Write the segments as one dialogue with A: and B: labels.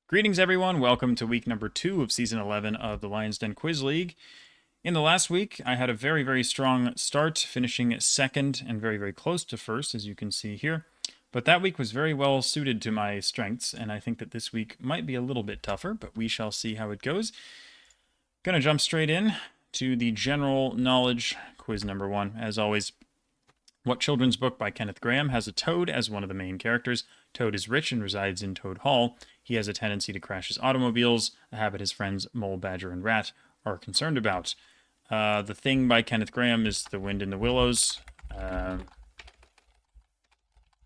A: Greetings, everyone. Welcome to week number 2 of season 11 of the Lyons Den Quiz League. In the last week, I had a very, very strong start, finishing second and very, very close to first, as you can see here. But that week was very well suited to my strengths, and I think that this week might be a little bit tougher, but we shall see how it goes. Gonna jump straight in to the general knowledge quiz number 1. As always, what children's book by Kenneth Graham has a toad as one of the main characters? Toad is rich and resides in Toad Hall. He has a tendency to crash his automobiles, a habit his friends Mole, Badger, and Rat are concerned about. The Thing by Kenneth Graham is The Wind in the Willows,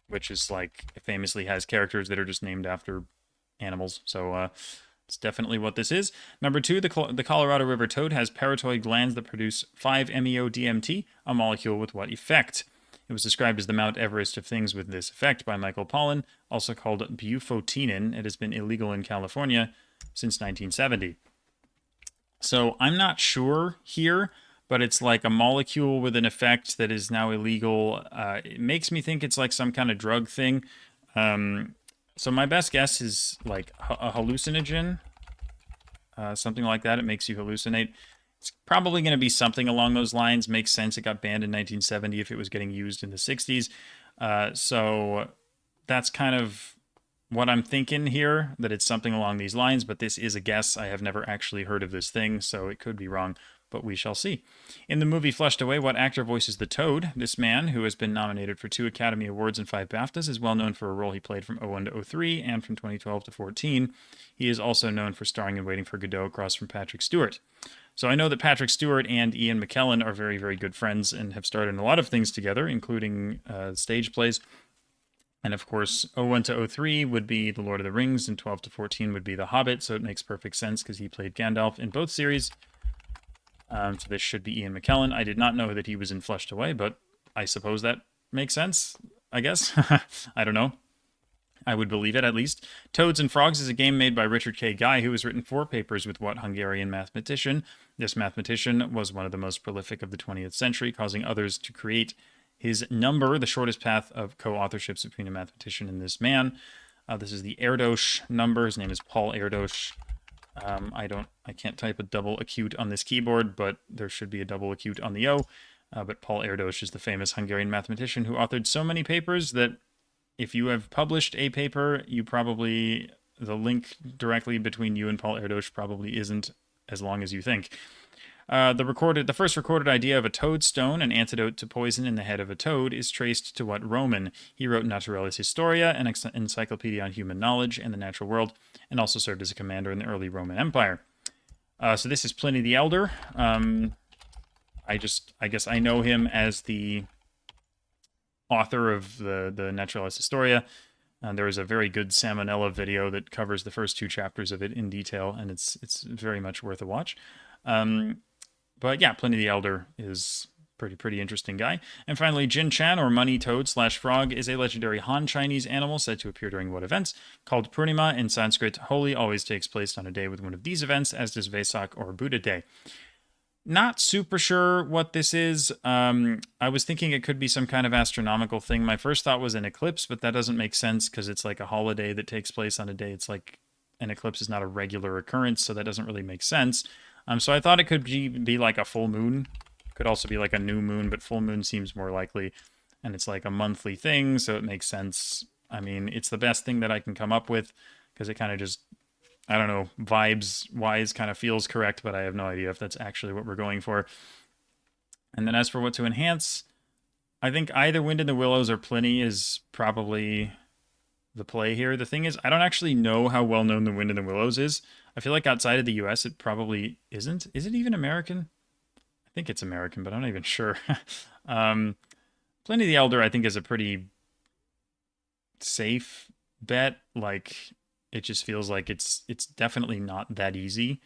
A: which is like famously has characters that are just named after animals. So it's definitely what this is. Number 2, the Colorado River toad has parotoid glands that produce 5-MeO-DMT, a molecule with what effect? It was described as the Mount Everest of things with this effect by Michael Pollan, also called bufotenin. It has been illegal in California since 1970. So I'm not sure here, but it's like a molecule with an effect that is now illegal. It makes me think it's like some kind of drug thing. So my best guess is like a hallucinogen, something like that. It makes you hallucinate. It's probably going to be something along those lines. Makes sense. It got banned in 1970 if it was getting used in the 60s. So that's kind of what I'm thinking here, that it's something along these lines, but this is a guess. I have never actually heard of this thing, so it could be wrong, but we shall see. In the movie Flushed Away, what actor voices the Toad? This man, who has been nominated for 2 Academy Awards and 5 BAFTAs, is well known for a role he played from 01 to 03 and from 2012 to 14. He is also known for starring in Waiting for Godot across from Patrick Stewart. So I know that Patrick Stewart and Ian McKellen are very, very good friends and have starred in a lot of things together, including stage plays. And of course, 01 to 03 would be The Lord of the Rings, and 12 to 14 would be The Hobbit, so it makes perfect sense because he played Gandalf in both series. So this should be Ian McKellen. I did not know that he was in Flushed Away, but I suppose that makes sense, I guess. I don't know. I would believe it, at least. Toads and Frogs is a game made by Richard K. Guy, who has written 4 papers with what Hungarian mathematician? This mathematician was one of the most prolific of the 20th century, causing others to create his number, the shortest path of co-authorships between a mathematician and this man. This is the Erdos number. His name is Paul Erdos. I can't type a double acute on this keyboard, but there should be a double acute on the O. But Paul Erdos is the famous Hungarian mathematician who authored so many papers that if you have published a paper, the link directly between you and Paul Erdos probably isn't as long as you think. The first recorded idea of a toadstone, an antidote to poison in the head of a toad, is traced to what Roman? He wrote Naturalis Historia, an encyclopedia on human knowledge and the natural world, and also served as a commander in the early Roman Empire. So this is Pliny the Elder. I guess I know him as the author of the Naturalis Historia. There is a very good Salmonella video that covers the first 2 chapters of it in detail, and it's very much worth a watch. But yeah, Pliny the Elder is pretty interesting guy. And finally, Jin Chan, or Money Toad / Frog, is a legendary Han Chinese animal said to appear during what events? Called Purnima in Sanskrit. Holi always takes place on a day with one of these events, as does Vesak or Buddha Day. Not super sure what this is. I was thinking it could be some kind of astronomical thing. My first thought was an eclipse, but that doesn't make sense because it's like a holiday that takes place on a day. It's like an eclipse is not a regular occurrence, so that doesn't really make sense. So I thought it could be like a full moon. Could also be like a new moon, but full moon seems more likely. And it's like a monthly thing, so it makes sense. I mean, it's the best thing that I can come up with because it kind of just, I don't know, vibes-wise kind of feels correct, but I have no idea if that's actually what we're going for. And then as for what to enhance, I think either Wind in the Willows or Pliny is probably the play here. The thing is, I don't actually know how well known The Wind in the Willows is. I feel like outside of the US, it probably isn't. Is it even American? I think it's American, but I'm not even sure. Pliny the Elder, I think, is a pretty safe bet. Like, it just feels like it's definitely not that easy.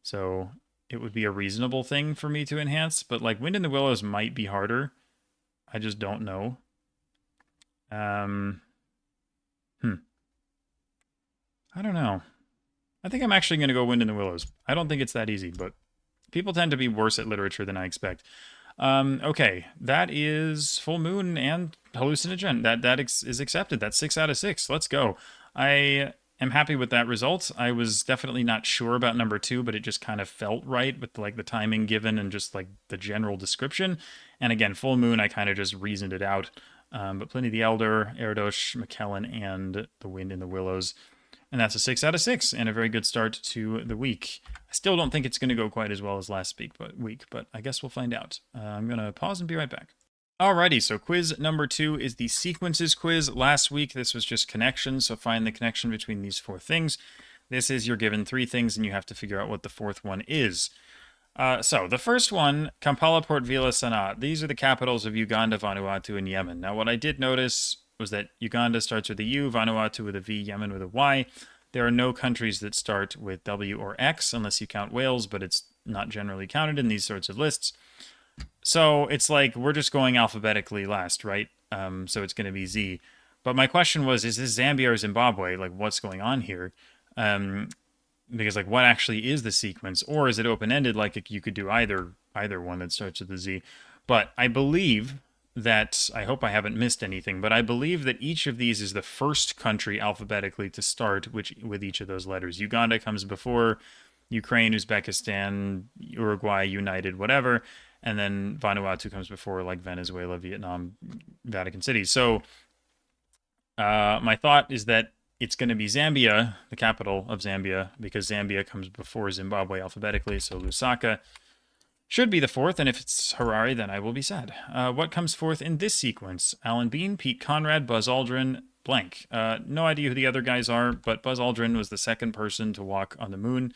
A: So it would be a reasonable thing for me to enhance. But like Wind in the Willows might be harder. I just don't know. I don't know. I think I'm actually going to go Wind in the Willows. I don't think it's that easy, but people tend to be worse at literature than I expect. Okay, that is Full Moon and Hallucinogen. That is accepted. That's 6 out of 6. Let's go. I am happy with that result. I was definitely not sure about number 2, but it just kind of felt right with like the timing given and just like the general description. And again, full moon, I kind of just reasoned it out. But Pliny the Elder, Erdos, McKellen, and The Wind in the Willows. And that's a 6 out of 6 and a very good start to the week. I still don't think it's going to go quite as well as last week, but I guess we'll find out. I'm going to pause and be right back. Alrighty, so quiz number 2 is the sequences quiz. Last week, this was just connections, so find the connection between these 4 things. This is you're given 3 things, and you have to figure out what the 4th one is. So the first one, Kampala, Port Vila, Sana'a. These are the capitals of Uganda, Vanuatu, and Yemen. Now, what I did notice was that Uganda starts with a U, Vanuatu with a V, Yemen with a Y. There are no countries that start with W or X, unless you count Wales, but it's not generally counted in these sorts of lists. So it's like we're just going alphabetically last, right? So it's going to be Z. But my question was, is this Zambia or Zimbabwe? Like, what's going on here? Because like, what actually is the sequence, or is it open-ended? Like, you could do either one that starts with a Z. But I believe that I hope I haven't missed anything. But I believe that each of these is the first country alphabetically to start with each of those letters. Uganda comes before Ukraine, Uzbekistan, Uruguay, United, whatever. And then Vanuatu comes before, like Venezuela, Vietnam, Vatican City. So my thought is that it's going to be Zambia, the capital of Zambia, because Zambia comes before Zimbabwe alphabetically. So Lusaka should be the 4th, and if it's Harare, then I will be sad. What comes forth in this sequence? Alan Bean, Pete Conrad, Buzz Aldrin, blank. No idea who the other guys are, but Buzz Aldrin was the 2nd person to walk on the moon.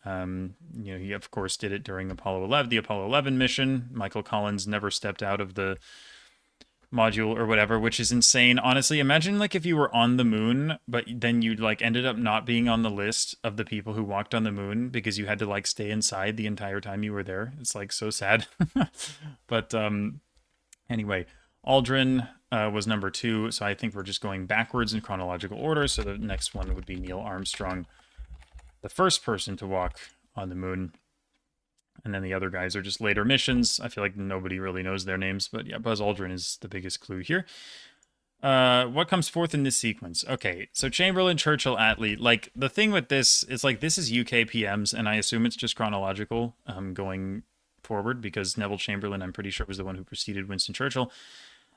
A: He of course did it during the Apollo 11 mission. Michael Collins never stepped out of the module or whatever, which is insane. Honestly, imagine like if you were on the moon, but then you like ended up not being on the list of the people who walked on the moon because you had to like stay inside the entire time you were there. It's like so sad. But anyway, Aldrin was number 2, so I think we're just going backwards in chronological order. So the next one would be Neil Armstrong, the first person to walk on the moon. And then the other guys are just later missions. I feel like nobody really knows their names, but yeah, Buzz Aldrin is the biggest clue here. What comes forth in this sequence? Okay, so Chamberlain, Churchill, Attlee. Like, the thing with this is, like, this is UK PMs, and I assume it's just chronological going forward, because Neville Chamberlain, I'm pretty sure, was the one who preceded Winston Churchill.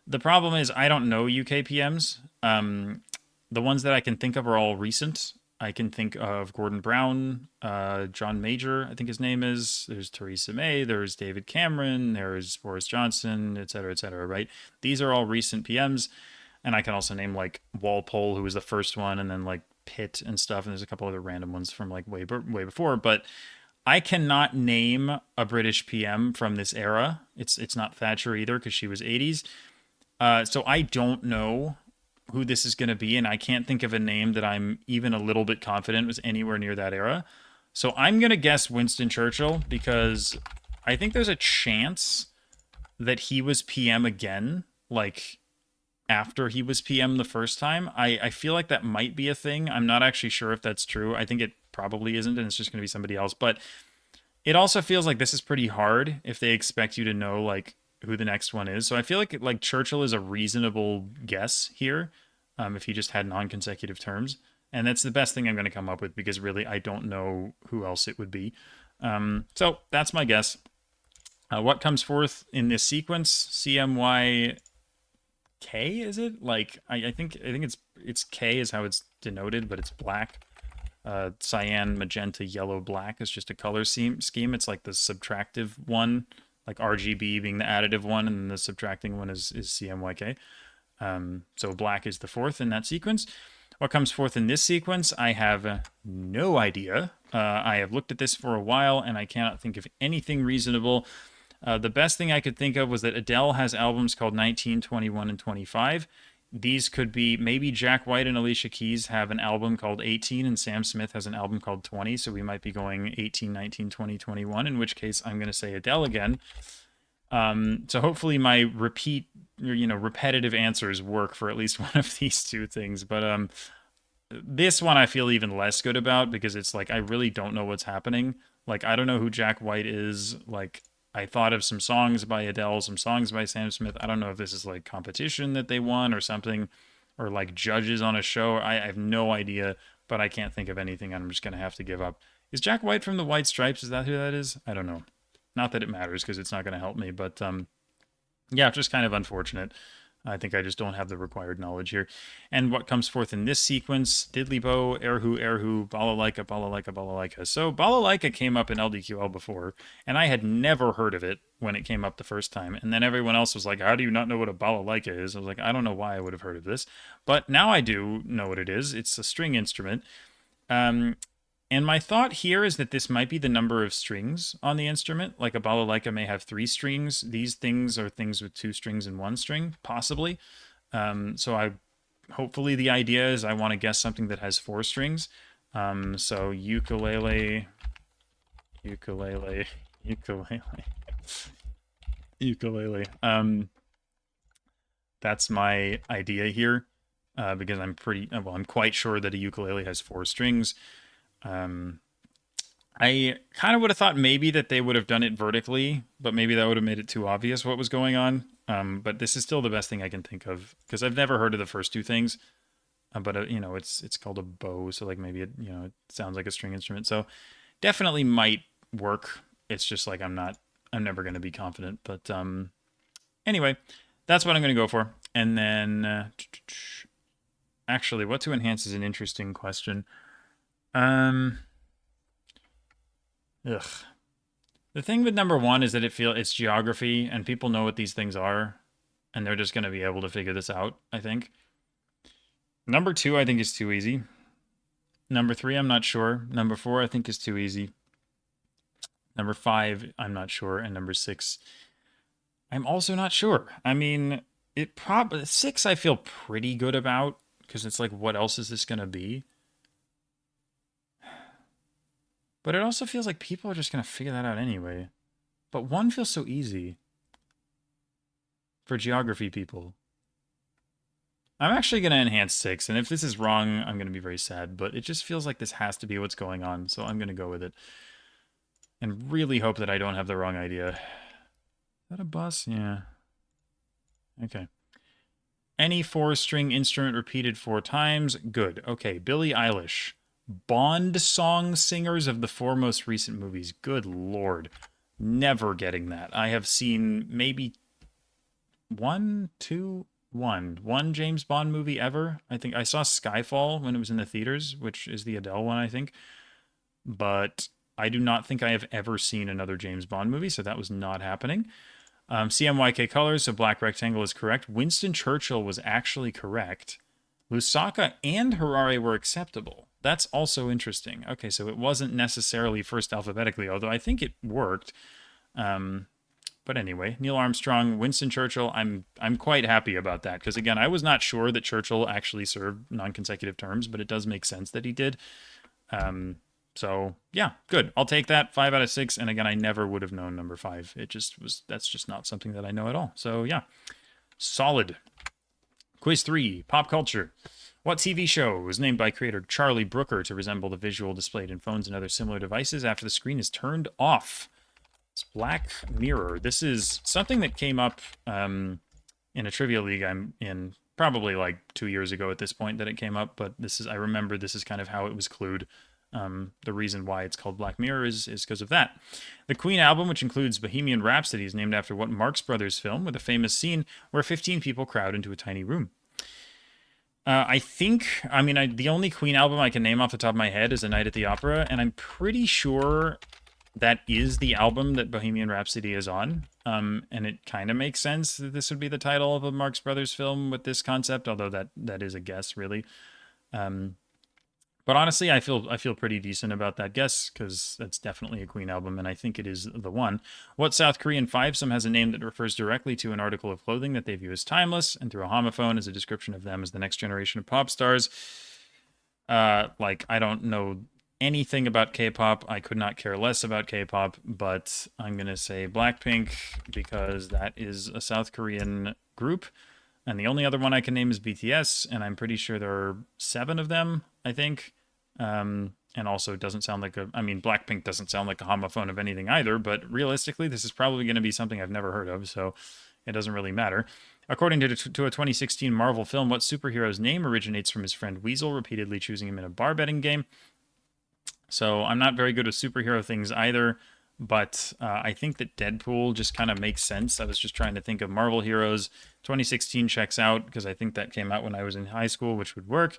A: The problem is I don't know UK PMs. The ones that I can think of are all recent. I can think of Gordon Brown, John Major, I think his name is. There's Theresa May, there's David Cameron, there's Boris Johnson, et cetera, right? These are all recent PMs. And I can also name like Walpole, who was the first one, and then like Pitt and stuff. And there's a couple other random ones from like way before. But I cannot name a British PM from this era. It's not Thatcher either, because she was 80s. So I don't know who this is going to be, and I can't think of a name that I'm even a little bit confident was anywhere near that era. So I'm going to guess Winston Churchill, because I think there's a chance that he was PM again, like after he was PM the first time. I feel like that might be a thing. I'm not actually sure if that's true. I think it probably isn't, and it's just going to be somebody else. But it also feels like this is pretty hard if they expect you to know like who the next one is. So I feel like Churchill is a reasonable guess here, if he just had non-consecutive terms. And that's the best thing I'm going to come up with, because really I don't know who else it would be. So that's my guess. What comes forth in this sequence? CMYK, is it? Like I think it's K is how it's denoted, but it's black. Cyan, magenta, yellow, black is just a color scheme. It's like the subtractive one, like RGB being the additive one, and then the subtracting one is CMYK. So black is the 4th in that sequence. What comes forth in this sequence? I have no idea. I have looked at this for a while, and I cannot think of anything reasonable. The best thing I could think of was that Adele has albums called 19, 21, and 25. These could be, maybe Jack White and Alicia Keys have an album called 18, and Sam Smith has an album called 20, so we might be going 18, 19, 20, 21, in which case I'm going to say Adele again. So hopefully my repetitive answers work for at least one of these two things. But this one I feel even less good about, because it's like I really don't know what's happening. Like, I don't know who Jack White is. Like, I thought of some songs by Adele, some songs by Sam Smith. I don't know if this is like competition that they won or something, or like judges on a show. I have no idea. but I can't think of anything. I'm just going to have to give up. Is Jack White from the White Stripes? Is that who that is? I don't know. Not that it matters because it's not going to help me, but yeah, just kind of unfortunate. I think I just don't have the required knowledge here. And what comes forth in this sequence, Diddley Bow, Erhu, Erhu, Balalaika, Balalaika, Balalaika. So Balalaika came up in LDQL before, and I had never heard of it when it came up the first time. And then everyone else was like, how do you not know what a Balalaika is? I was like, I don't know why I would have heard of this. But now I do know what it is. It's a string instrument. And my thought here is that this might be the number of strings on the instrument. Like a balalaika may have 3 strings. These things are things with 2 strings and 1 string, possibly. Hopefully the idea is I want to guess something that has 4 strings. So ukulele, ukulele, ukulele, ukulele. That's my idea here, because I'm quite sure that a ukulele has 4 strings. I kind of would have thought maybe that they would have done it vertically, but maybe that would have made it too obvious what was going on. But this is still the best thing I can think of because I've never heard of the first 2 things. But it's called a bow, so like maybe it sounds like a string instrument. So definitely might work. It's just like I'm never going to be confident. But anyway, that's what I'm going to go for. And then actually, what to enhance is an interesting question. Ugh. The thing with number 1 is that it's geography, and people know what these things are, and they're just going to be able to figure this out, I think. Number 2, I think, is too easy. Number 3, I'm not sure. Number 4, I think, is too easy. Number 5, I'm not sure. And number 6, I'm also not sure. I mean, 6 I feel pretty good about, because it's like, what else is this going to be? But it also feels like people are just going to figure that out anyway. But 1 feels so easy. For geography people. I'm actually going to enhance 6. And if this is wrong, I'm going to be very sad. But it just feels like this has to be what's going on. So I'm going to go with it. And really hope that I don't have the wrong idea. Is that a bus? Yeah. Okay. Any 4-string instrument repeated 4 times. Good. Okay. Billie Eilish. Bond song singers of the 4 most recent movies. Good Lord. Never getting that. I have seen maybe one James Bond movie ever. I think I saw Skyfall when it was in the theaters, which is the Adele one, I think. But I do not think I have ever seen another James Bond movie, so that was not happening. CMYK colors, so black rectangle is correct. Winston Churchill was actually correct. Lusaka and Harare were acceptable. That's also interesting. Okay, so it wasn't necessarily first alphabetically, although I think it worked. But anyway, Neil Armstrong, Winston Churchill, I'm quite happy about that. Because again, I was not sure that Churchill actually served non-consecutive terms, but it does make sense that he did. So yeah, good. I'll take that. 5 out of 6. And again, I never would have known number 5. That's just not something that I know at all. So yeah, solid. Quiz 3, pop culture. What TV show was named by creator Charlie Brooker to resemble the visual displayed in phones and other similar devices after the screen is turned off? It's Black Mirror. This is something that came up in a trivia league I'm in probably like 2 years ago at this point that it came up, but I remember this is kind of how it was clued. The reason why it's called Black Mirror is because of that. The Queen album, which includes Bohemian Rhapsody, is named after what Marx Brothers film with a famous scene where 15 people crowd into a tiny room? The only Queen album I can name off the top of my head is A Night at the Opera, and I'm pretty sure that is the album that Bohemian Rhapsody is on. And it kind of makes sense that this would be the title of a Marx Brothers film with this concept, although that is a guess, really. But honestly, I feel pretty decent about that guess, because that's definitely a Queen album, and I think it is the one. What South Korean fivesome has a name that refers directly to an article of clothing that they view as timeless, and through a homophone as a description of them as the next generation of pop stars? I don't know anything about K-pop. I could not care less about K-pop, but I'm going to say Blackpink, because that is a South Korean group. And the only other one I can name is BTS, and I'm pretty sure there are 7 of them, I think. And also it doesn't sound like Blackpink doesn't sound like a homophone of anything either, but realistically, this is probably going to be something I've never heard of, so it doesn't really matter. According to a 2016 Marvel film, what superhero's name originates from his friend Weasel, repeatedly choosing him in a bar betting game? So I'm not very good with superhero things either, but I think that Deadpool just kind of makes sense. I was just trying to think of Marvel heroes. 2016 checks out because I think that came out when I was in high school, which would work.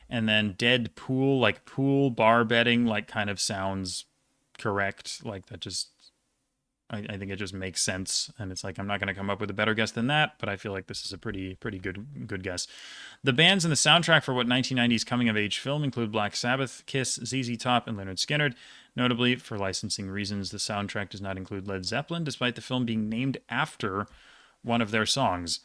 A: And then Deadpool, like pool bar betting, like kind of sounds correct. Like that just I think it just makes sense, and it's like I'm not going to come up with a better guess than that, but I feel like this is a pretty good guess. The bands in the soundtrack for what 1990s coming of age film include Black Sabbath, Kiss, ZZ Top, and Lynyrd Skynyrd. Notably, for licensing reasons, the soundtrack does not include Led Zeppelin, despite the film being named after one of their songs.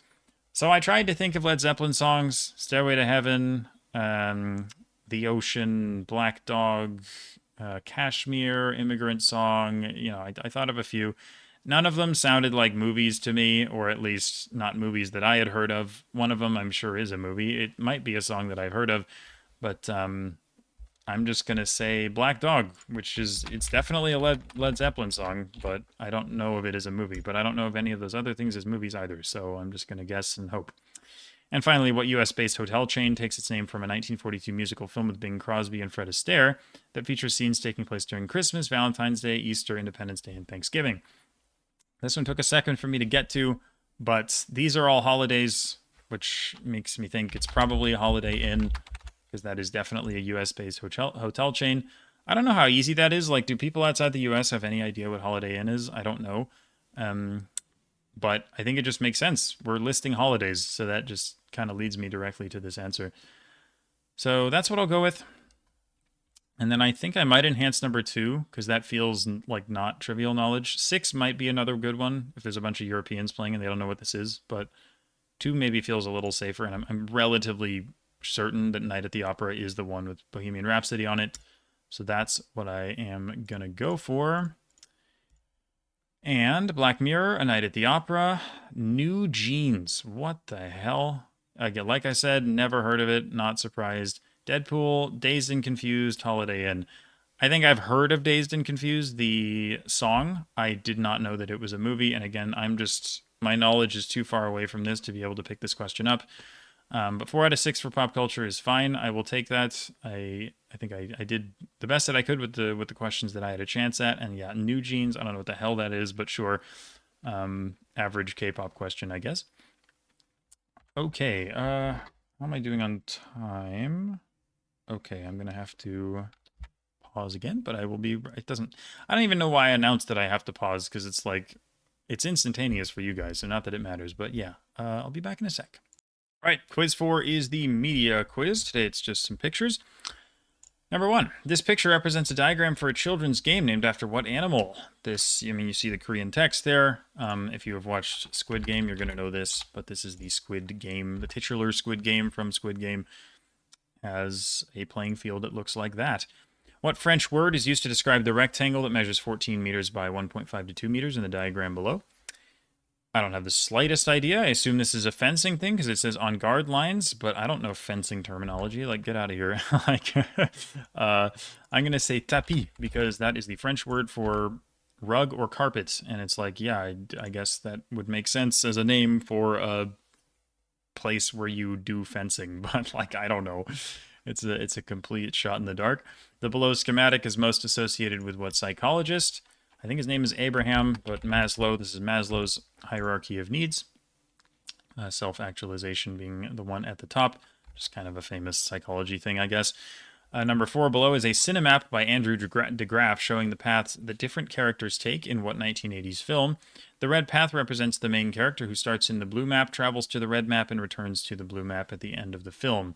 A: So I tried to think of Led Zeppelin songs: "Stairway to Heaven," "The Ocean," "Black Dog," Kashmir, Immigrant Song. You know, I thought of a few. None of them sounded like movies to me, or at least not movies that I had heard of. One of them I'm sure is a movie. It might be a song that I've heard of, but I'm just going to say Black Dog, which is, it's definitely a Led Zeppelin song, but I don't know if it is a movie. But I don't know of any of those other things as movies either, so I'm just going to guess and hope. And finally, what US-based hotel chain takes its name from a 1942 musical film with Bing Crosby and Fred Astaire that features scenes taking place during Christmas, Valentine's Day, Easter, Independence Day, and Thanksgiving? This one took a second for me to get to, but these are all holidays, which makes me think it's probably a Holiday Inn, because that is definitely a US-based hotel chain. I don't know how easy that is. Like, do people outside the US have any idea what Holiday Inn is? I don't know. But I think it just makes sense. We're listing holidays, so that just kind of leads me directly to this answer. So that's what I'll go with. And then I think I might enhance number 2, because that feels like not trivial knowledge. 6 might be another good one, if there's a bunch of Europeans playing and they don't know what this is. But 2 maybe feels a little safer, and I'm relatively certain that Night at the Opera is the one with Bohemian Rhapsody on it. So that's what I am going to go for. And Black Mirror, A Night at the Opera, New Jeans. What the hell? Again, like I said, never heard of it, not surprised. Deadpool, Dazed and Confused, Holiday Inn. I think I've heard of Dazed and Confused, the song. I did not know that it was a movie, and again, my knowledge is too far away from this to be able to pick this question up. But 4 out of 6 for pop culture is fine. I will take that. I think I did the best that I could with the questions that I had a chance at. And yeah, New Jeans, I don't know what the hell that is, but sure. Average K-pop question, I guess. Okay, how am I doing on time? Okay, I'm gonna have to pause again, but I don't even know why I announced that I have to pause, because it's like, it's instantaneous for you guys, so not that it matters, but yeah, I'll be back in a sec. All right, quiz 4 is the media quiz. Today it's just some pictures. Number 1, this picture represents a diagram for a children's game named after what animal? This, I mean, you see the Korean text there. If you have watched Squid Game, you're going to know this, but this is the Squid Game, the titular Squid Game from Squid Game has a playing field that looks like that. What French word is used to describe the rectangle that measures 14 meters by 1.5 to 2 meters in the diagram below? I don't have the slightest idea. I assume this is a fencing thing because it says on guard lines, but I don't know fencing terminology. Like, get out of here. I'm going to say tapis because that is the French word for rug or carpet. And it's like, yeah, I guess that would make sense as a name for a place where you do fencing. But, like, I don't know. It's a complete shot in the dark. The below schematic is most associated with what psychologist? I think his name is Abraham, but Maslow, this is Maslow's hierarchy of needs. Self-actualization being the one at the top. Just kind of a famous psychology thing, I guess. Number 4 below is a cinemap by Andrew DeGraff showing the paths that different characters take in what 1980s film. The red path represents the main character who starts in the blue map, travels to the red map, and returns to the blue map at the end of the film.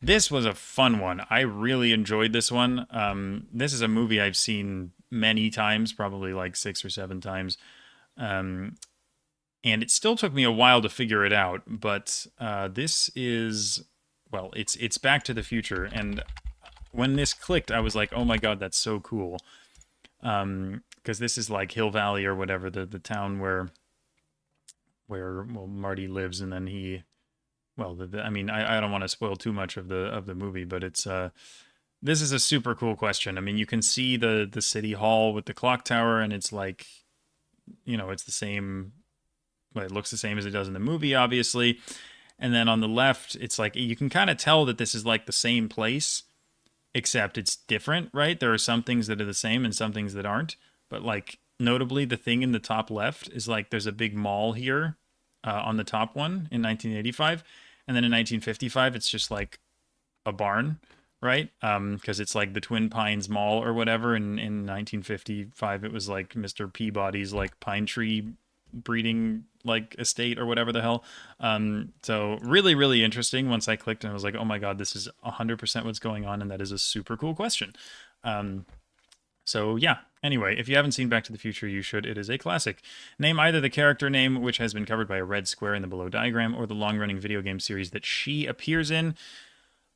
A: This was a fun one. I really enjoyed this one. This is a movie I've seen many times, probably like 6 or 7 times. And it still took me a while to figure it out, but this is, well, it's Back to the Future. And when this clicked, I was like, oh my God, that's so cool. Because this is like Hill Valley or whatever, the town where Marty lives, and then he... Well, I mean, I don't want to spoil too much of the movie, but it's this is a super cool question. I mean, you can see the city hall with the clock tower, and it's like, you know, it's the same but it looks the same as it does in the movie, obviously. And then on the left, it's like you can kind of tell that this is like the same place, except it's different, right? There are some things that are the same and some things that aren't. But like notably, the thing in the top left is like there's a big mall here on the top one in 1985, and then in 1955 it's just like a barn, right? Because it's like the Twin Pines Mall or whatever. And in 1955, it was like Mr. Peabody's like pine tree breeding like estate or whatever the hell. So really, really interesting. Once I clicked and I was like, oh my god, this is 100% what's going on, and that is a super cool question. So yeah. Anyway, if you haven't seen Back to the Future, you should. It is a classic. Name either the character name, which has been covered by a red square in the below diagram, or the long-running video game series that she appears in.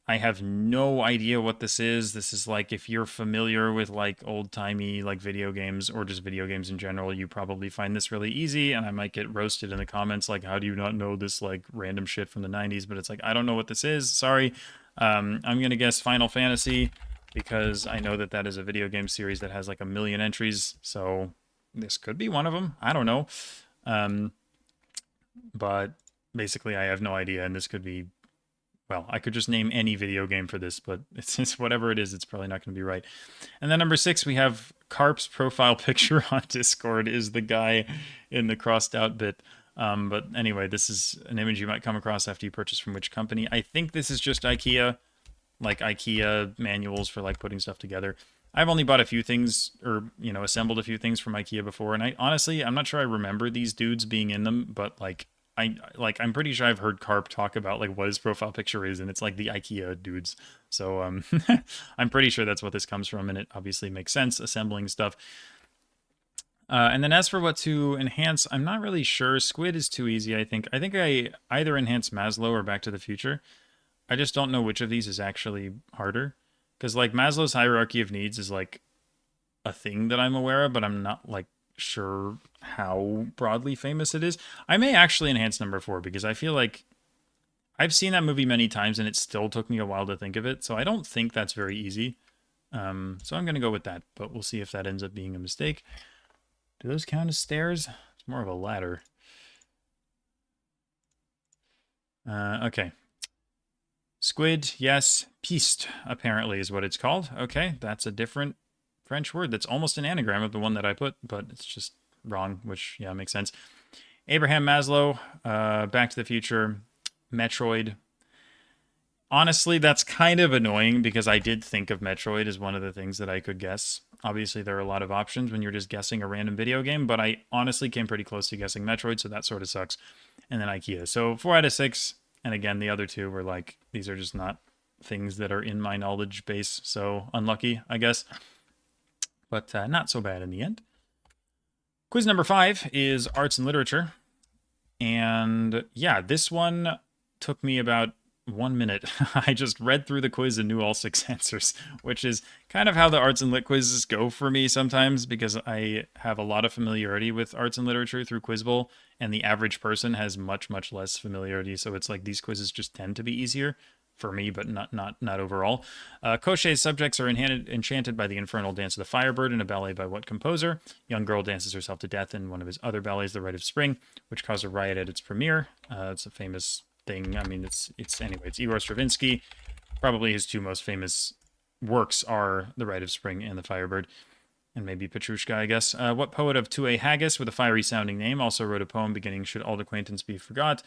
A: I have no idea what this is. This is like, if you're familiar with like old-timey like video games or just video games in general, you probably find this really easy, and I might get roasted in the comments like, how do you not know this like random shit from the 90s? But it's like, I don't know what this is. Sorry. I'm going to guess Final Fantasy because I know that that is a video game series that has like a million entries. So this could be one of them. I don't know. But basically I have no idea, and this could be, well, I could just name any video game for this, but it's just whatever it is, it's probably not going to be right. And then number 6, we have Carp's profile picture on Discord is the guy in the crossed out bit. But anyway, this is an image you might come across after you purchase from which company. I think this is just IKEA, like IKEA manuals for like putting stuff together. I've only bought a few things, or, you know, assembled a few things from IKEA before, and I honestly, I'm not sure I remember these dudes being in them, but like, I'm pretty sure I've heard Carp talk about like what his profile picture is, and it's like the IKEA dudes. So I'm pretty sure that's what this comes from, and it obviously makes sense assembling stuff. And then as for what to enhance, I'm not really sure. Squid is too easy, I think. I think I either enhance Maslow or Back to the Future. I just don't know which of these is actually harder, because like Maslow's hierarchy of needs is like a thing that I'm aware of, but I'm not like sure how broadly famous it is. I may actually enhance number 4 because I feel like I've seen that movie many times and it still took me a while to think of it, so I don't think that's very easy. So I'm going to go with that, but we'll see if that ends up being a mistake. Do those count as stairs? It's more of a ladder. Okay. Squid, yes. Piste, apparently, is what it's called. Okay, that's a different French word that's almost an anagram of the one that I put, but it's just wrong, which, yeah, makes sense. Abraham Maslow, Back to the Future, Metroid. Honestly, that's kind of annoying because I did think of Metroid as one of the things that I could guess. Obviously, there are a lot of options when you're just guessing a random video game, but I honestly came pretty close to guessing Metroid, so that sort of sucks. And then IKEA. So 4 out of 6. And again, the other 2 were like, these are just not things that are in my knowledge base, so unlucky, I guess. But not so bad in the end. Quiz number 5 is arts and literature. And yeah, this one took me about 1 minute. I just read through the quiz and knew all 6 answers, which is kind of how the arts and lit quizzes go for me sometimes, because I have a lot of familiarity with arts and literature through Quiz Bowl, and the average person has much, much less familiarity. So it's like these quizzes just tend to be easier for me, but not overall. Cochet's subjects are enchanted by the infernal dance of the Firebird in a ballet by what composer? Young girl dances herself to death in one of his other ballets, The Rite of Spring, which caused a riot at its premiere. It's a famous thing. I mean, it's anyway, it's Igor Stravinsky. Probably his 2 most famous works are The Rite of Spring and The Firebird, and maybe Petrushka, I guess. What poet of 2A Haggis with a fiery sounding name also wrote a poem beginning "Should Old Acquaintance Be Forgot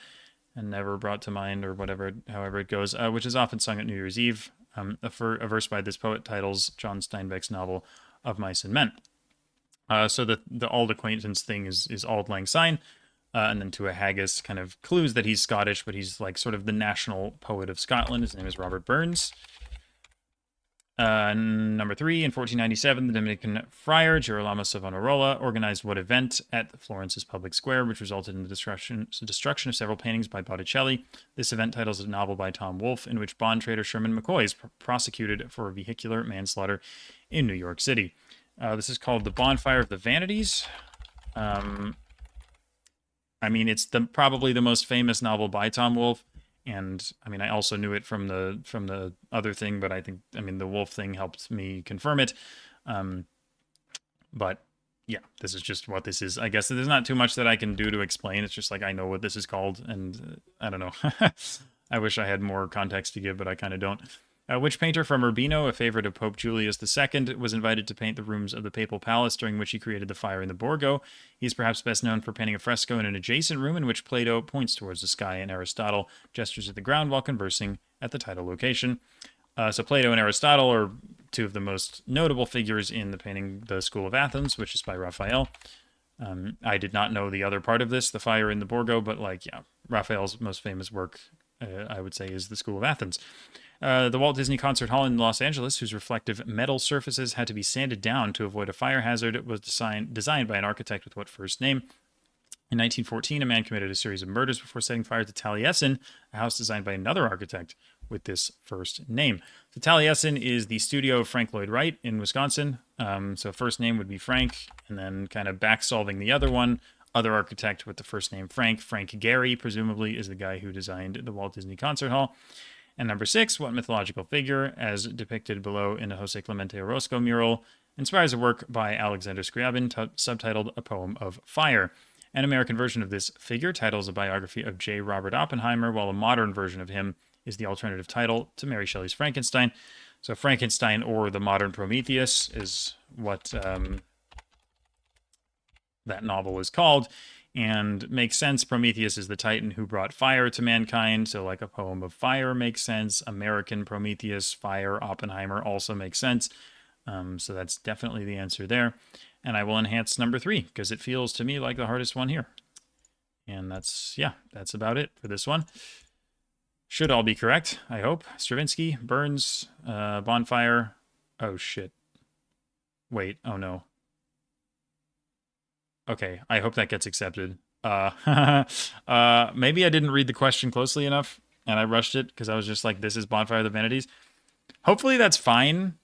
A: and Never Brought to Mind," or whatever, however it goes, which is often sung at New Year's Eve. A verse by this poet titles John Steinbeck's novel Of Mice and Men. So the Auld Acquaintance thing is Auld Lang Syne. And then to a haggis kind of clues that he's Scottish, but he's like sort of the national poet of Scotland. His name is Robert Burns. Number 3, in 1497, the Dominican friar Girolamo Savonarola organized what event at Florence's public square, which resulted in the destruction of several paintings by Botticelli. This event titles a novel by Tom Wolfe, in which bond trader Sherman McCoy is prosecuted for vehicular manslaughter in New York City. This is called The Bonfire of the Vanities. I mean, it's probably the most famous novel by Tom Wolfe, and I mean, I also knew it from the other thing, but I think, I mean, the Wolfe thing helped me confirm it. But yeah, this is just what this is. I guess there's not too much that I can do to explain. It's just like I know what this is called, and I don't know. I wish I had more context to give, but I kind of don't. Which painter from Urbino, a favorite of Pope Julius II, was invited to paint the rooms of the papal palace during which he created the fire in the Borgo? He's perhaps best known for painting a fresco in an adjacent room in which Plato points towards the sky and Aristotle gestures at the ground while conversing at the title location. So Plato and Aristotle are two of the most notable figures in the painting The School of Athens, which is by Raphael. I did not know the other part of this, the fire in the Borgo, but yeah, Raphael's most famous work, I would say, is The School of Athens. The Walt Disney Concert Hall in Los Angeles, whose reflective metal surfaces had to be sanded down to avoid a fire hazard, was designed by an architect with what first name? In 1914, a man committed a series of murders before setting fire to Taliesin, a house designed by another architect with this first name. So Taliesin is the studio of Frank Lloyd Wright in Wisconsin. So first name would be Frank, and then kind of back solving the other one, other architect with the first name Frank. Frank Gehry, presumably, is the guy who designed the Walt Disney Concert Hall. And number 6, what mythological figure, as depicted below in the Jose Clemente Orozco mural, inspires a work by Alexander Scriabin subtitled A Poem of Fire? An American version of this figure titles a biography of J. Robert Oppenheimer, while a modern version of him is the alternative title to Mary Shelley's Frankenstein. So Frankenstein, or the modern Prometheus, is what that novel is called, and makes sense. Prometheus is the titan who brought fire to mankind, so like A Poem of Fire makes sense. American Prometheus, Fire, Oppenheimer also makes sense. So that's definitely the answer there. And I will enhance number 3, because it feels to me like the hardest one here. And that's about it for this one. Should all be correct, I hope. Stravinsky, Burns, Bonfire. Oh, shit. Wait, oh no. Okay, I hope that gets accepted. Maybe I didn't read the question closely enough, and I rushed it, because I was just like, this is Bonfire of the Vanities. Hopefully that's fine.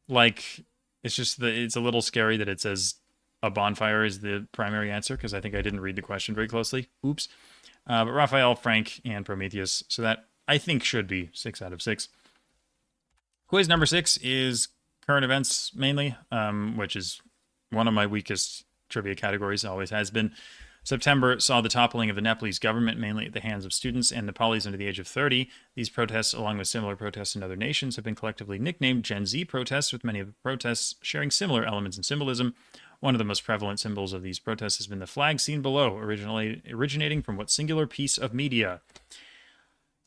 A: Like, it's just it's a little scary that it says a bonfire is the primary answer, because I think I didn't read the question very closely. Oops. But Raphael, Frank, and Prometheus. So that, I think, should be 6 out of 6. Quiz number 6 is current events, mainly, which is one of my weakest trivia categories, always has been. September saw the toppling of the Nepalese government, mainly at the hands of students and Nepalis under the age of 30. These protests, along with similar protests in other nations, have been collectively nicknamed Gen Z protests, with many of the protests sharing similar elements and symbolism. One of the most prevalent symbols of these protests has been the flag seen below, originating from what singular piece of media?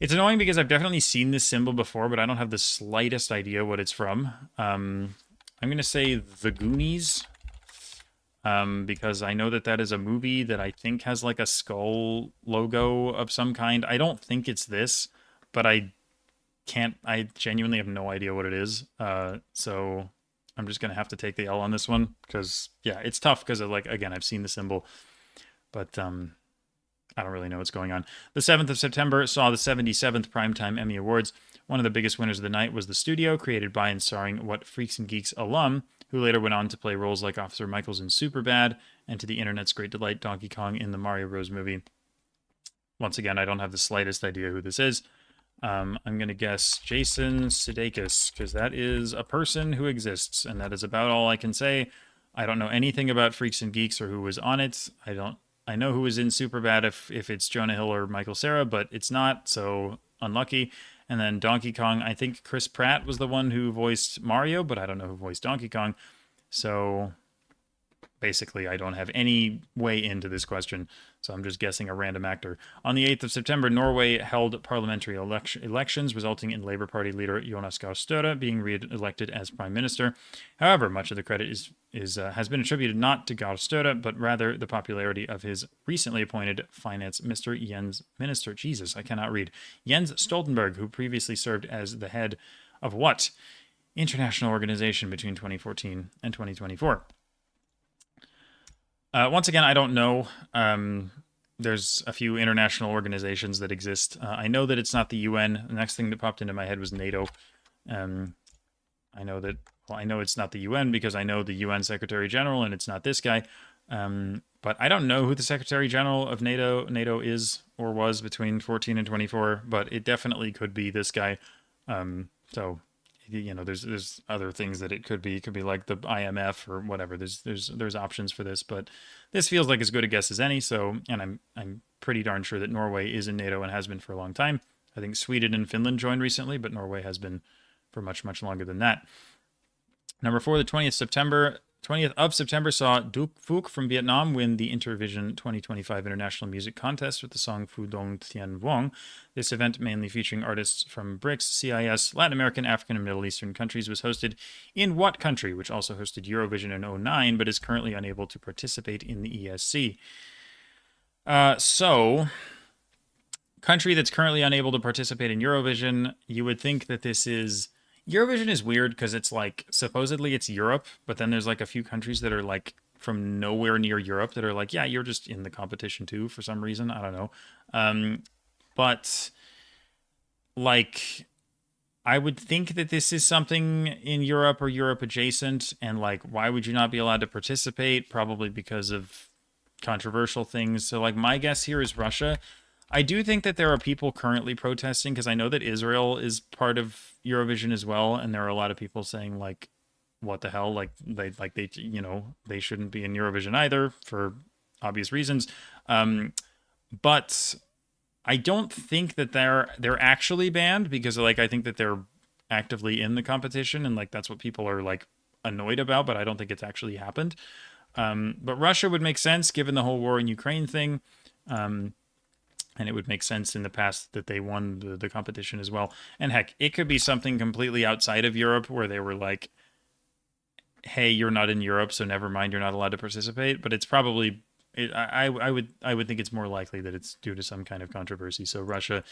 A: It's annoying because I've definitely seen this symbol before, but I don't have the slightest idea what it's from. I'm going to say The Goonies, because I know that is a movie that I think has like a skull logo of some kind. I don't think it's this, but I genuinely have no idea what it is. So I'm just going to have to take the L on this one, because, yeah, it's tough because, like, again, I've seen the symbol, but I don't really know what's going on. The 7th of September saw the 77th Primetime Emmy Awards. One of the biggest winners of the night was The Studio, created by and starring What Freaks and Geeks alum, who later went on to play roles like Officer Michaels in Superbad, and to the internet's great delight, Donkey Kong in the Mario Bros. Movie. Once again, I don't have the slightest idea who this is. I'm going to guess Jason Sudeikis, because that is a person who exists, and that is about all I can say. I don't know anything about Freaks and Geeks or who was on it. I know who was in Superbad if it's Jonah Hill or Michael Cera, but it's not, so unlucky. And then Donkey Kong, I think Chris Pratt was the one who voiced Mario, but I don't know who voiced Donkey Kong. So basically, I don't have any way into this question, so I'm just guessing a random actor. On the 8th of September, Norway held parliamentary elections, resulting in Labour Party leader Jonas Gahr Støre being re-elected as Prime Minister. However, much of the credit has been attributed not to Gahr Støre, but rather the popularity of his recently appointed finance minister, Jens Stoltenberg, who previously served as the head of what international organization between 2014 and 2024? Once again, I don't know. There's a few international organizations that exist. I know that it's not the UN. The next thing that popped into my head was NATO. I know it's not the UN because I know the UN Secretary General, and it's not this guy. But I don't know who the Secretary General of NATO is or was between 14 and 24, but it definitely could be this guy. So there's other things that it could be. It could be like the IMF or whatever. There's options for this, but this feels like as good a guess as any. So, and I'm pretty darn sure that Norway is in NATO and has been for a long time. I think Sweden and Finland joined recently, but Norway has been for much longer than that. Number 4, the 20th of September saw Duc Phuc from Vietnam win the Intervision 2025 International Music Contest with the song Phu Dong Thien Vuong. This event, mainly featuring artists from BRICS, CIS, Latin American, African, and Middle Eastern countries, was hosted in what country, which also hosted Eurovision in 2009, but is currently unable to participate in the ESC? So, country that's currently unable to participate in Eurovision, you would think that this is... Eurovision is weird because it's like, supposedly it's Europe, but then there's like a few countries that are like from nowhere near Europe that are like, yeah, you're just in the competition too for some reason. I don't know. But like, I would think that this is something in Europe or Europe adjacent. And like, why would you not be allowed to participate? Probably because of controversial things. So like, my guess here is Russia. I do think that there are people currently protesting because I know that Israel is part of Eurovision as well, and there are a lot of people saying like, "What the hell?" They they shouldn't be in Eurovision either for obvious reasons. But I don't think that they're actually banned because like I think that they're actively in the competition and like that's what people are like annoyed about. But I don't think it's actually happened. But Russia would make sense given the whole war in Ukraine thing. And it would make sense in the past that they won the competition as well. And heck, it could be something completely outside of Europe where they were like, hey, you're not in Europe, so never mind, you're not allowed to participate. But it's probably, I would think it's more likely that it's due to some kind of controversy. So Russia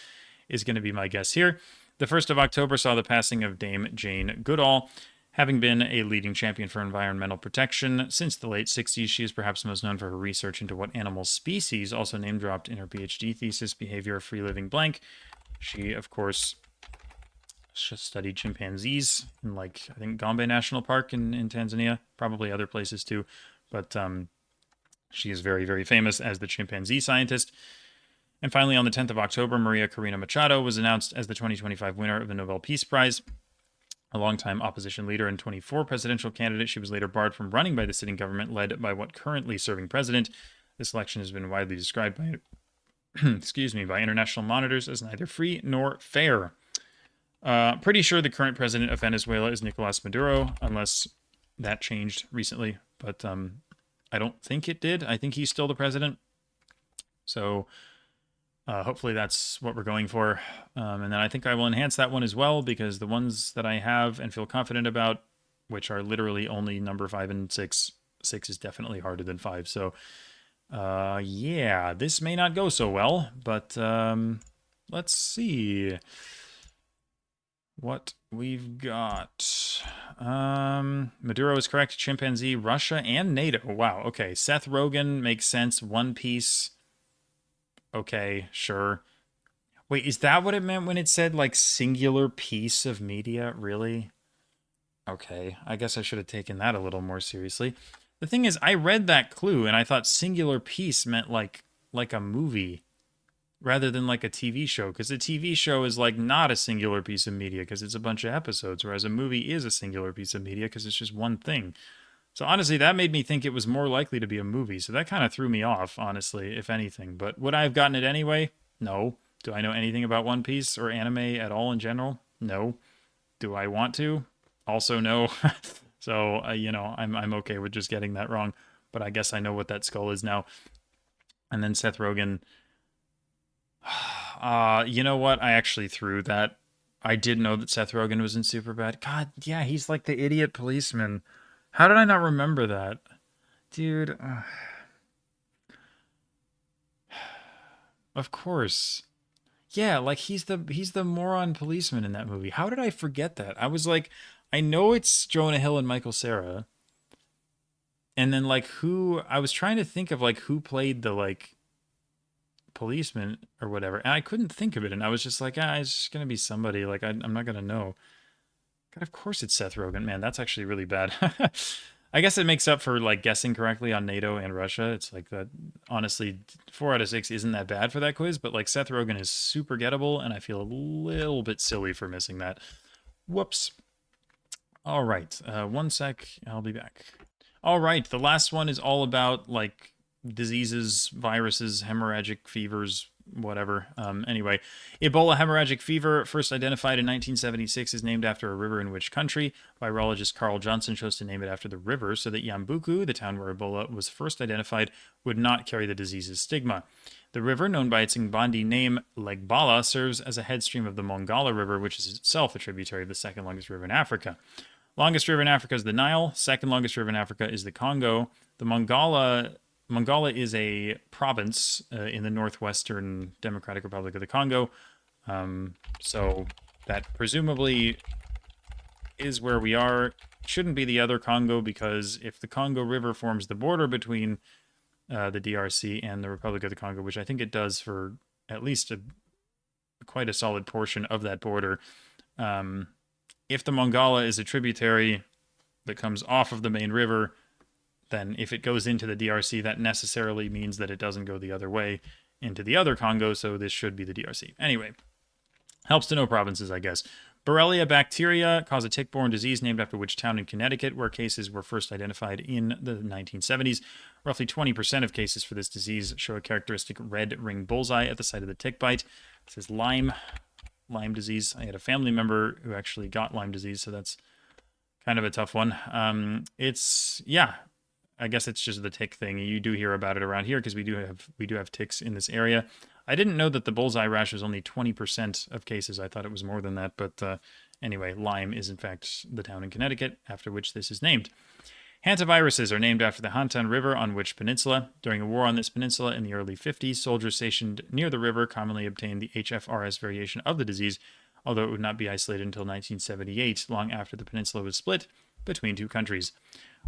A: is going to be my guess here. The 1st of October saw the passing of Dame Jane Goodall. Having been a leading champion for environmental protection since the late 60s, she is perhaps most known for her research into what animal species, also name-dropped in her PhD thesis, Behavior of Free Living Blank. She, of course, studied chimpanzees in, like, I think Gombe National Park in Tanzania, probably other places too. But she is very, very famous as the chimpanzee scientist. And finally, on the 10th of October, Maria Corina Machado was announced as the 2025 winner of the Nobel Peace Prize. A longtime opposition leader and 24 presidential candidate, she was later barred from running by the sitting government led by what currently serving president. This election has been widely described by, by international monitors as neither free nor fair. Pretty sure the current president of Venezuela is Nicolas Maduro, unless that changed recently. But I don't think it did. I think he's still the president. So hopefully that's what we're going for. And then I think I will enhance that one as well because the ones that I have and feel confident about, which are literally only number 5 and 6, 6 is definitely harder than 5. So yeah, this may not go so well, but let's see what we've got. Maduro is correct. Chimpanzee, Russia, and NATO. Wow, okay. Seth Rogen makes sense. One Piece. Okay, sure. Wait, is that what it meant when it said, like, singular piece of media? Really? Okay, I guess I should have taken that a little more seriously. The thing is, I read that clue, and I thought singular piece meant, like a movie, rather than, like, a TV show. Because a TV show is, like, not a singular piece of media, because it's a bunch of episodes, whereas a movie is a singular piece of media, because it's just one thing. So honestly, that made me think it was more likely to be a movie. So that kind of threw me off, honestly, if anything. But would I have gotten it anyway? No. Do I know anything about One Piece or anime at all in general? No. Do I want to? Also no. So, I'm okay with just getting that wrong. But I guess I know what that skull is now. And then Seth Rogen. You know what? I actually threw that. I did know that Seth Rogen was in Superbad. God, yeah, he's like the idiot policeman. How did I not remember that? Dude. Of course. Yeah, like he's the moron policeman in that movie. How did I forget that? I was like, I know it's Jonah Hill and Michael Cera. And then like I was trying to think of like who played the like policeman or whatever. And I couldn't think of it. And I was just like, it's just going to be somebody. Like I'm not going to know. God, of course it's Seth Rogen. Man, that's actually really bad. I guess it makes up for like guessing correctly on NATO and Russia. It's like that. Honestly, 4 out of 6 isn't that bad for that quiz, but like Seth Rogen is super gettable, and I feel a little bit silly for missing that. Whoops. All right, one sec. I'll be back. All right, the last one is all about like diseases, viruses, hemorrhagic fevers, whatever. Anyway, Ebola hemorrhagic fever, first identified in 1976, is named after a river in which country? Virologist Carl Johnson chose to name it after the river so that Yambuku, the town where Ebola was first identified, would not carry the disease's stigma. The river, known by its Ngbandi name Legbala, serves as a headstream of the Mongala River, which is itself a tributary of the second longest river in Africa. Longest river in Africa is the Nile. Second longest river in Africa is the Congo. The Mongala is a province in the northwestern Democratic Republic of the Congo. So that presumably is where we are. Shouldn't be the other Congo, because if the Congo River forms the border between the DRC and the Republic of the Congo, which I think it does for at least quite a solid portion of that border, if the Mongala is a tributary that comes off of the main river, then if it goes into the DRC, that necessarily means that it doesn't go the other way into the other Congo, so this should be the DRC. Anyway, helps to know provinces, I guess. Borrelia bacteria cause a tick-borne disease named after which town in Connecticut, where cases were first identified in the 1970s. Roughly 20% of cases for this disease show a characteristic red ring bullseye at the site of the tick bite. It says Lyme disease. I had a family member who actually got Lyme disease, so that's kind of a tough one. I guess it's just the tick thing. You do hear about it around here because we do have ticks in this area. I didn't know that the bullseye rash was only 20% of cases. I thought it was more than that. But anyway, Lyme is in fact the town in Connecticut after which this is named. Hantaviruses are named after the Hantan River on which peninsula? During a war on this peninsula in the early 50s, soldiers stationed near the river commonly obtained the HFRS variation of the disease, although it would not be isolated until 1978, long after the peninsula was split between two countries.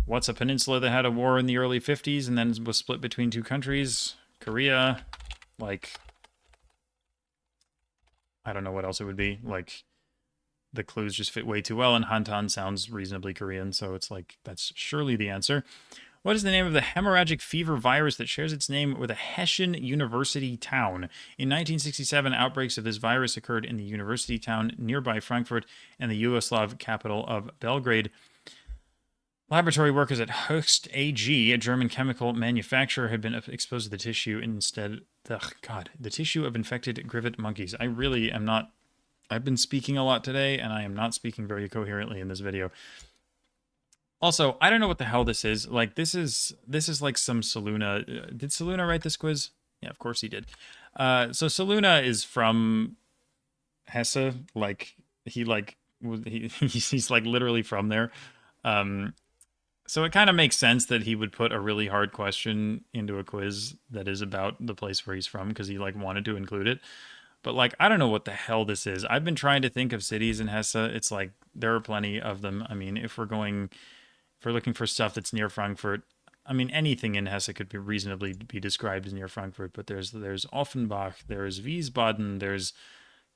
A: What's a peninsula that had a war in the early 50s and then was split between two countries? Korea. I don't know what else it would be. The clues just fit way too well, and Hantan sounds reasonably Korean, so it's like, that's surely the answer. What is the name of the hemorrhagic fever virus that shares its name with a Hessian university town? In 1967, outbreaks of this virus occurred in the university town nearby Frankfurt and the Yugoslav capital of Belgrade. Laboratory workers at Höchst AG, a German chemical manufacturer, had been exposed to the tissue the tissue of infected grivet monkeys. I really am not. I've been speaking a lot today, and I am not speaking very coherently in this video. Also, I don't know what the hell this is. This is like some Soluna. Did Soluna write this quiz? Yeah, of course he did. So Soluna is from Hesse. He's like literally from there. So it kind of makes sense that he would put a really hard question into a quiz that is about the place where he's from, because he wanted to include it. But I don't know what the hell this is. I've been trying to think of cities in Hesse. It's like there are plenty of them. I mean, if we're looking for stuff that's near Frankfurt, I mean, anything in Hesse could be reasonably be described as near Frankfurt. But there's Offenbach, there's Wiesbaden, there's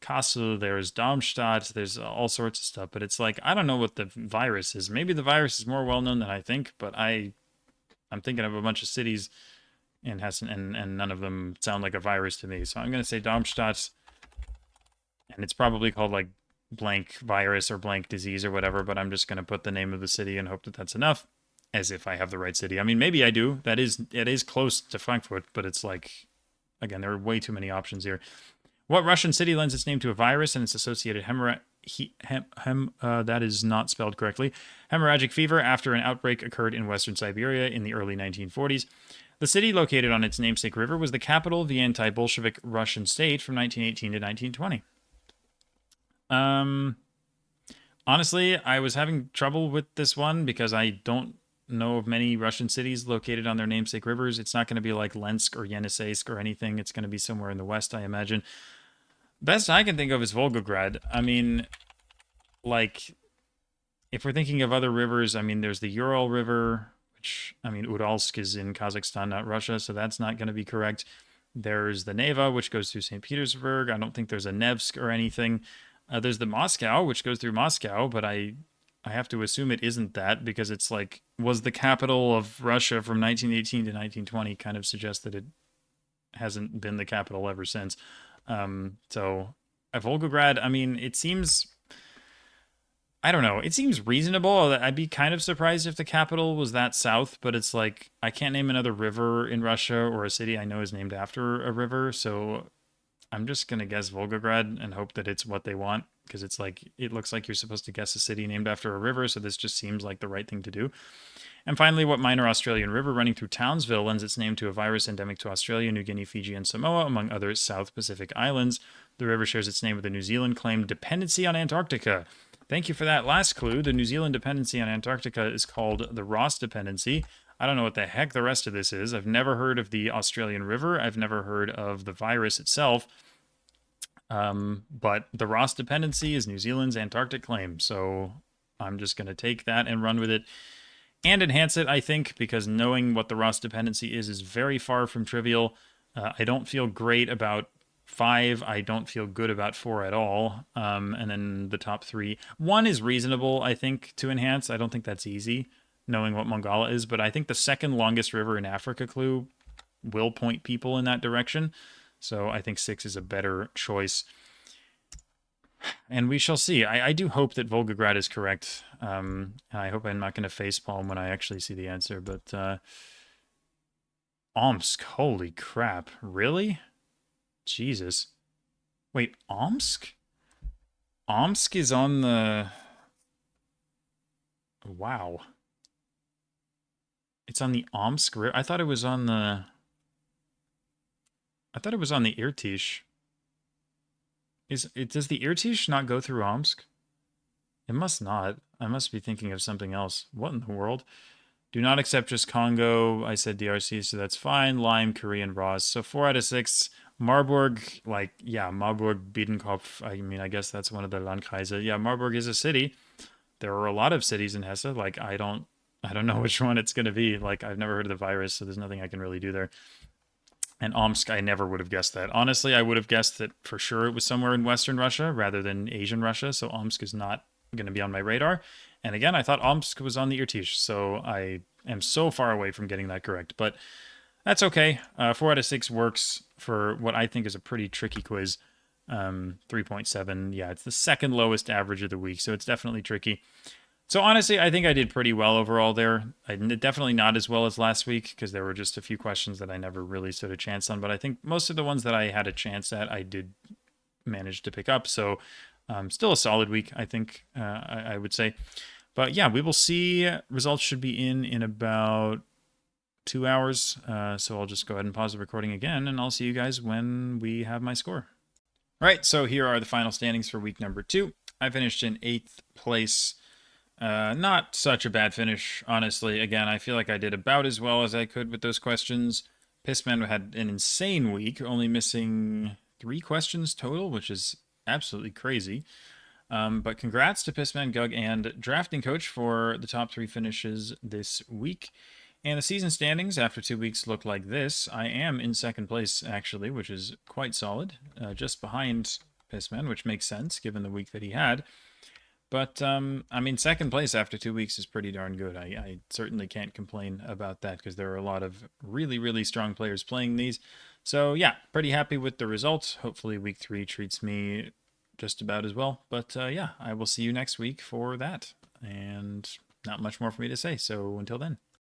A: Kassel, there's Darmstadt, there's all sorts of stuff. But it's I don't know what the virus is. Maybe the virus is more well known than I think, but I'm thinking of a bunch of cities in Hessen, and none of them sound like a virus to me. So I'm going to say Darmstadt, and it's probably called blank virus or blank disease or whatever, but I'm just going to put the name of the city and hope that that's enough, as if I have the right city. I mean, maybe I do. It is close to Frankfurt, but it's again, there are way too many options here. What Russian city lends its name to a virus and its associated that is not spelled correctly, hemorrhagic fever after an outbreak occurred in western Siberia in the early 1940s? The city, located on its namesake river, was the capital of the anti-Bolshevik Russian state from 1918 to 1920. Honestly, I was having trouble with this one because I don't know of many Russian cities located on their namesake rivers. It's not going to be like Lensk or Yeniseisk or anything. It's going to be somewhere in the west, I imagine. Best I can think of is Volgograd. I mean, if we're thinking of other rivers, I mean, there's the Ural River, which, I mean, Uralsk is in Kazakhstan, not Russia, so that's not going to be correct. There's the Neva, which goes through St. Petersburg. I don't think there's a Nevsk or anything. There's the Moscow, which goes through Moscow, but I have to assume it isn't that, because it's was the capital of Russia from 1918 to 1920, kind of suggests that it hasn't been the capital ever since. So at Volgograd, I mean, it seems I don't know. It seems reasonable. I'd be kind of surprised if the capital was that south, but it's like I can't name another river in Russia or a city I know is named after a river, so I'm just gonna guess Volgograd and hope that it's what they want because it's like it looks like you're supposed to guess a city named after a river, so this just seems like the right thing to do. And finally, what minor Australian river running through Townsville lends its name to a virus endemic to Australia, New Guinea, Fiji, and Samoa, among other South Pacific islands? The river shares its name with the New Zealand claimed dependency on Antarctica. Thank you for that last clue. The New Zealand dependency on Antarctica is called the Ross dependency. I don't know what the heck the rest of this is. I've never heard of the Australian River. I've never heard of the virus itself. But the Ross dependency is New Zealand's Antarctic claim. So I'm just going to take that and run with it and enhance it, I think, because knowing what the Ross dependency is very far from trivial. I don't feel great about 5. I don't feel good about 4 at all. And then the top 3. 1 is reasonable, I think, to enhance. I don't think that's easy, knowing what Mongala is. But I think the second longest river in Africa clue will point people in that direction. So I think 6 is a better choice. And we shall see. I do hope that Volgograd is correct. I hope I'm not going to facepalm when I actually see the answer. But Omsk, holy crap. Really? Jesus. Wait, Omsk? Omsk is on the... Wow. It's on the Omsk River. I thought it was on the... I thought it was on the Irtysh. Does the Irtysh not go through Omsk? It must not. I must be thinking of something else. What in the world? Do not accept just Congo. I said DRC, so that's fine. Lime, Korean, Ross. So 4 out of 6. Marburg, like, yeah, Marburg, Biedenkopf. I mean, I guess that's one of the Landkreise. Yeah, Marburg is a city. There are a lot of cities in Hesse. Like, I don't know which one it's going to be. Like, I've never heard of the virus, so there's nothing I can really do there. And Omsk, I never would have guessed that. Honestly, I would have guessed that for sure it was somewhere in Western Russia rather than Asian Russia. So Omsk is not going to be on my radar. And again, I thought Omsk was on the Irtysh. So I am so far away from getting that correct. But that's okay. 4 out of 6 works for what I think is a pretty tricky quiz. 3.7. Yeah, it's the second lowest average of the week. So it's definitely tricky. So honestly, I think I did pretty well overall there. Definitely not as well as last week because there were just a few questions that I never really stood a chance on. But I think most of the ones that I had a chance at, I did manage to pick up. So still a solid week, I think, I would say. But yeah, we will see. Results should be in about 2 hours. So I'll just go ahead and pause the recording again, and I'll see you guys when we have my score. All right, so here are the final standings for week number 2. I finished in 8th place. Not such a bad finish, honestly. Again, I feel like I did about as well as I could with those questions. Pissman had an insane week, only missing 3 questions total, which is absolutely crazy. But congrats to Pissman, Gug, and Drafting Coach for the top 3 finishes this week. And the season standings after 2 weeks look like this. I am in 2nd place, actually, which is quite solid. Just behind Pissman, which makes sense given the week that he had. But, I mean, 2nd place after 2 weeks is pretty darn good. I certainly can't complain about that because there are a lot of really, really strong players playing these. So, yeah, pretty happy with the results. Hopefully week 3 treats me just about as well. But, yeah, I will see you next week for that. And not much more for me to say. So, until then.